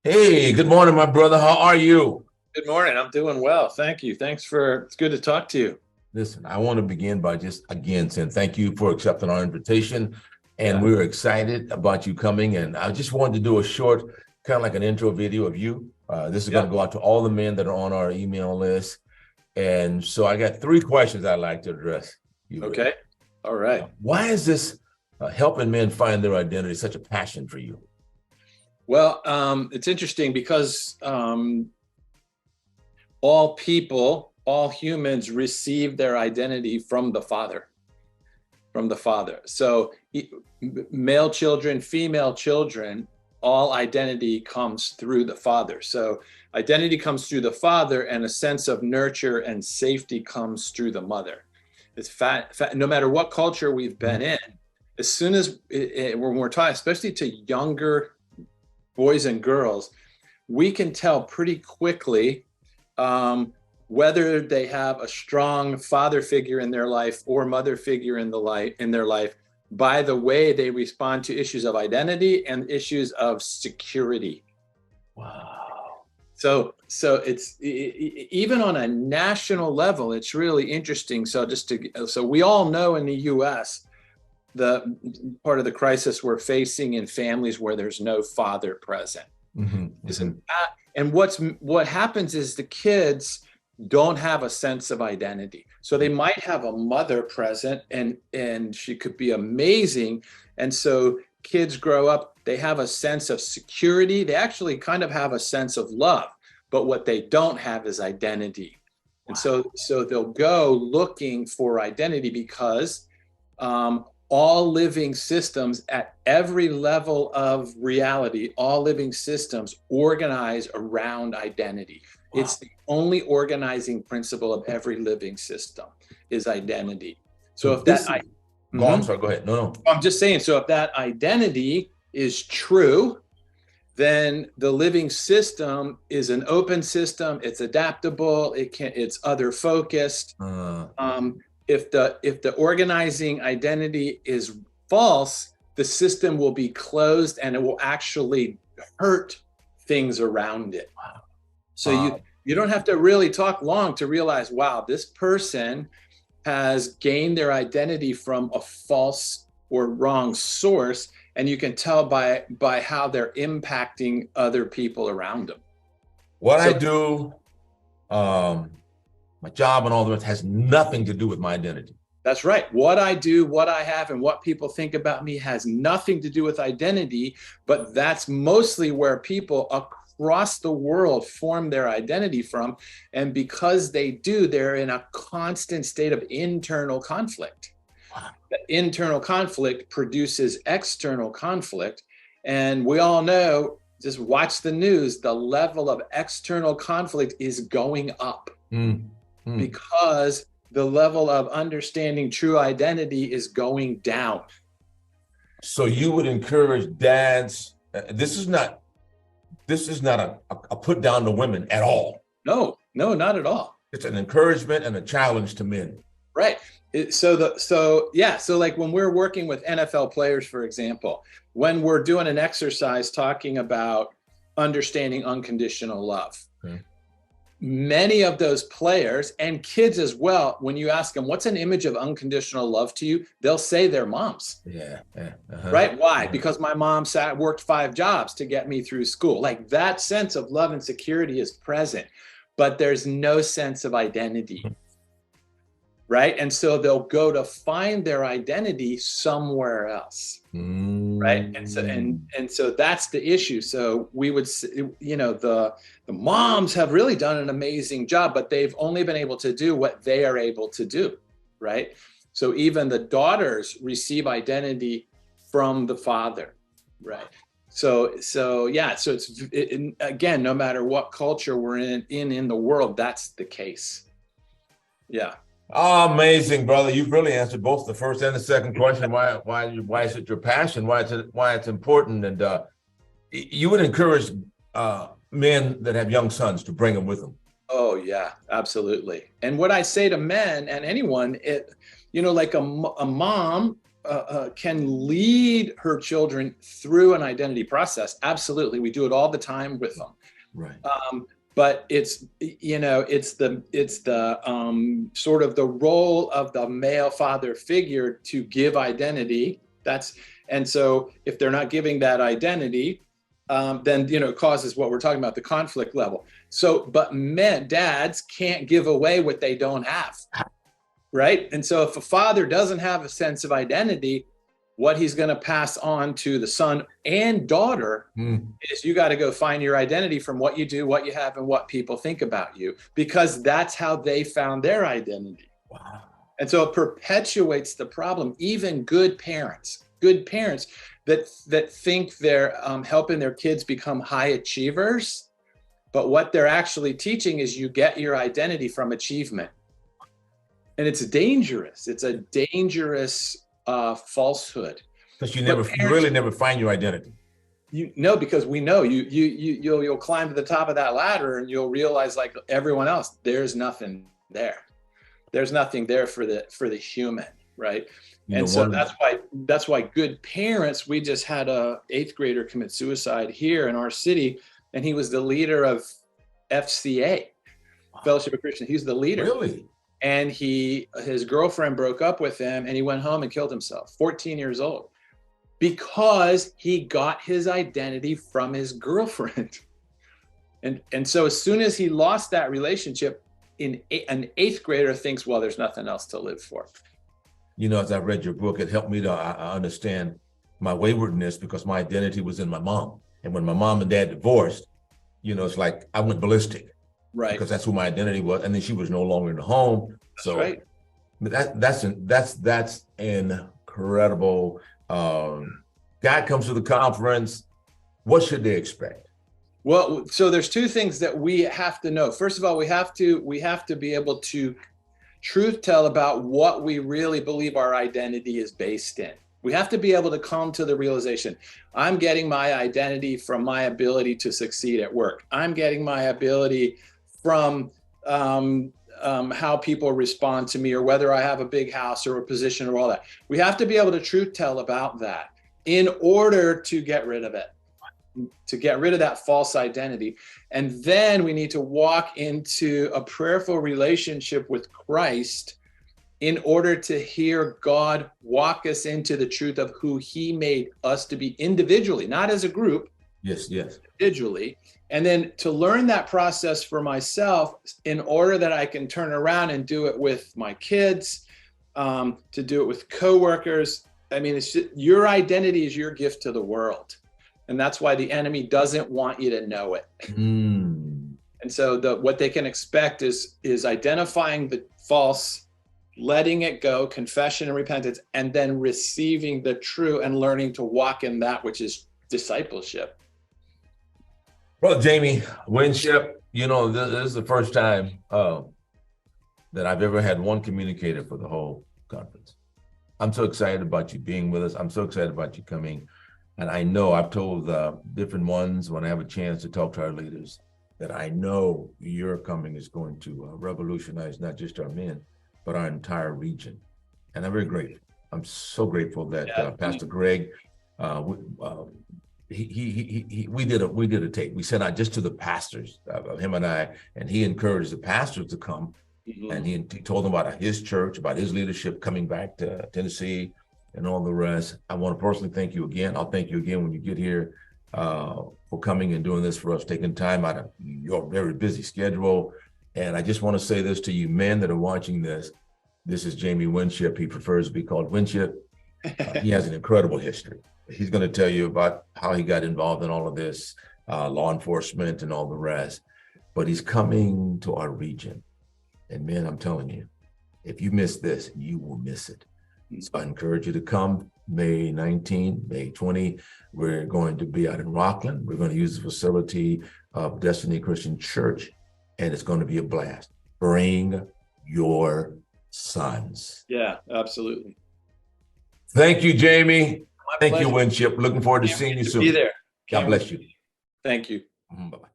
Hey, good morning, my brother. How are you? Good morning. I'm doing well. Thank you. It's good to talk to you. Listen, I want to begin by just again saying thank you for accepting our invitation. And Yeah. we're excited about you coming. And I just wanted to do a short, kind of like an intro video of you. This is going Yeah. to go out to all the men that are on our email list. And so I got three questions I'd like to address you with. Okay. All right. Why is this helping men find their identity such a passion for you? Well, it's interesting because all people, all humans receive their identity from the Father, from the Father. So male children, female children, all identity comes through the Father. So identity comes through the Father, and a sense of nurture and safety comes through the mother. No matter what culture we've been in, as soon as when we're talking, especially to younger boys and girls, we can tell pretty quickly whether they have a strong father figure in their life or mother figure in their life by the way they respond to issues of identity and issues of security. Wow. So it's even on a national level, it's really interesting. So we all know in the U.S. the part of the crisis we're facing in families where there's no father present. Mm-hmm, mm-hmm. And what happens is the kids don't have a sense of identity. So they might have a mother present and she could be amazing. And so kids grow up, they have a sense of security. They actually kind of have a sense of love, but what they don't have is identity. And so they'll go looking for identity because all living systems at every level of reality, all living systems organize around identity. Wow. It's the only organizing principle of every living system is identity. So if that, go on, sorry, go ahead. No. I'm just saying, so if that identity is true, then the living system is an open system. It's adaptable. It's other focused. If the organizing identity is false, the system will be closed and it will actually hurt things around it. Wow. So you don't have to really talk long to realize, wow, this person has gained their identity from a false or wrong source, and you can tell by how they're impacting other people around them. I do, my job and all the rest has nothing to do with my identity. That's right. What I do, what I have, and what people think about me has nothing to do with identity, but that's mostly where people across the world form their identity from. And because they do, they're in a constant state of internal conflict. Wow. The internal conflict produces external conflict. And we all know, just watch the news, the level of external conflict is going up. Because the level of understanding true identity is going down. So you would encourage dads, this is not a put down to women at all. No, not at all. It's an encouragement and a challenge to men. Right. So like when we're working with NFL players, for example, when we're doing an exercise talking about understanding unconditional love, many of those players and kids as well, when you ask them, what's an image of unconditional love to you? They'll say their moms. Yeah. Right. Why? Because my mom worked 5 jobs to get me through school. Like that sense of love and security is present, but there's no sense of identity. Right. And so they'll go to find their identity somewhere else. Right. And so that's the issue. So we would, the moms have really done an amazing job, but they've only been able to do what they are able to do. Right. So even the daughters receive identity from the father. Right. So it's again, no matter what culture we're in the world, that's the case. Yeah. Oh, amazing, brother. You've really answered both the first and the second question. Why is it your passion? Why it's important? And you would encourage men that have young sons to bring them with them. Oh yeah, absolutely. And what I say to men and anyone, like a mom can lead her children through an identity process. Absolutely, we do it all the time with them. Right. But it's, it's the sort of the role of the male father figure to give identity. And so if they're not giving that identity, then it causes what we're talking about, the conflict level. So, but dads can't give away what they don't have, right? And so if a father doesn't have a sense of identity, what he's going to pass on to the son and daughter is, you got to go find your identity from what you do, what you have, and what people think about you, because that's how they found their identity. Wow. And so it perpetuates the problem. Even good parents that think they're helping their kids become high achievers, but what they're actually teaching is you get your identity from achievement. And it's dangerous. It's a dangerous falsehood. Because you really never find your identity. Because we know you'll climb to the top of that ladder and you'll realize, like everyone else, there's nothing there. There's nothing there for the human, right? And so that's why good parents. We just had a 8th grader commit suicide here in our city, and he was the leader of FCA, Fellowship of Christians. He's the leader. Really? And his girlfriend broke up with him, and he went home and killed himself, 14 years old, because he got his identity from his girlfriend. And so as soon as he lost that relationship, an 8th grader thinks, well, there's nothing else to live for. As I read your book, it helped me to understand my waywardness, because my identity was in my mom. And when my mom and dad divorced, it's like I went ballistic. Right. Because that's who my identity was. And then she was no longer in the home. So right. That's incredible. God comes to the conference. What should they expect? Well, so there's 2 things that we have to know. First of all, we have to be able to truth tell about what we really believe our identity is based in. We have to be able to come to the realization, I'm getting my identity from my ability to succeed at work. I'm getting my ability from how people respond to me, or whether I have a big house or a position or all that. We have to be able to truth tell about that in order to get rid of it, to get rid of that false identity. And then we need to walk into a prayerful relationship with Christ in order to hear God walk us into the truth of who he made us to be individually, not as a group. Yes. Individually. And then to learn that process for myself in order that I can turn around and do it with my kids, to do it with coworkers. I mean, your identity is your gift to the world. And that's why the enemy doesn't want you to know it. And so what they can expect is identifying the false, letting it go, confession and repentance, and then receiving the true and learning to walk in that, which is discipleship. Brother Jamie Winship, this is the first time that I've ever had one communicator for the whole conference. I'm so excited about you being with us. I'm so excited about you coming. And I know I've told different ones when I have a chance to talk to our leaders that I know your coming is going to revolutionize not just our men, but our entire region. And I'm very grateful. I'm so grateful that Pastor Greg, we did a tape. We sent out just to the pastors, him and I, and he encouraged the pastors to come. And he told them about his church, about his leadership coming back to Tennessee and all the rest. I want to personally thank you again. I'll thank you again when you get here for coming and doing this for us, taking time out of your very busy schedule. And I just want to say this to you men that are watching this. This is Jamie Winship. He prefers to be called Winship. He has an incredible history. He's going to tell you about how he got involved in all of this, law enforcement and all the rest. But he's coming to our region. And man, I'm telling you, if you miss this, you will miss it. So I encourage you to come May 19, May 20. We're going to be out in Rockland. We're going to use the facility of Destiny Christian Church, and it's going to be a blast. Bring your sons. Yeah, absolutely. Thank you, Jamie. Thank you, Winship. Looking forward to seeing you soon. Be there. God bless you. Thank you. Bye-bye.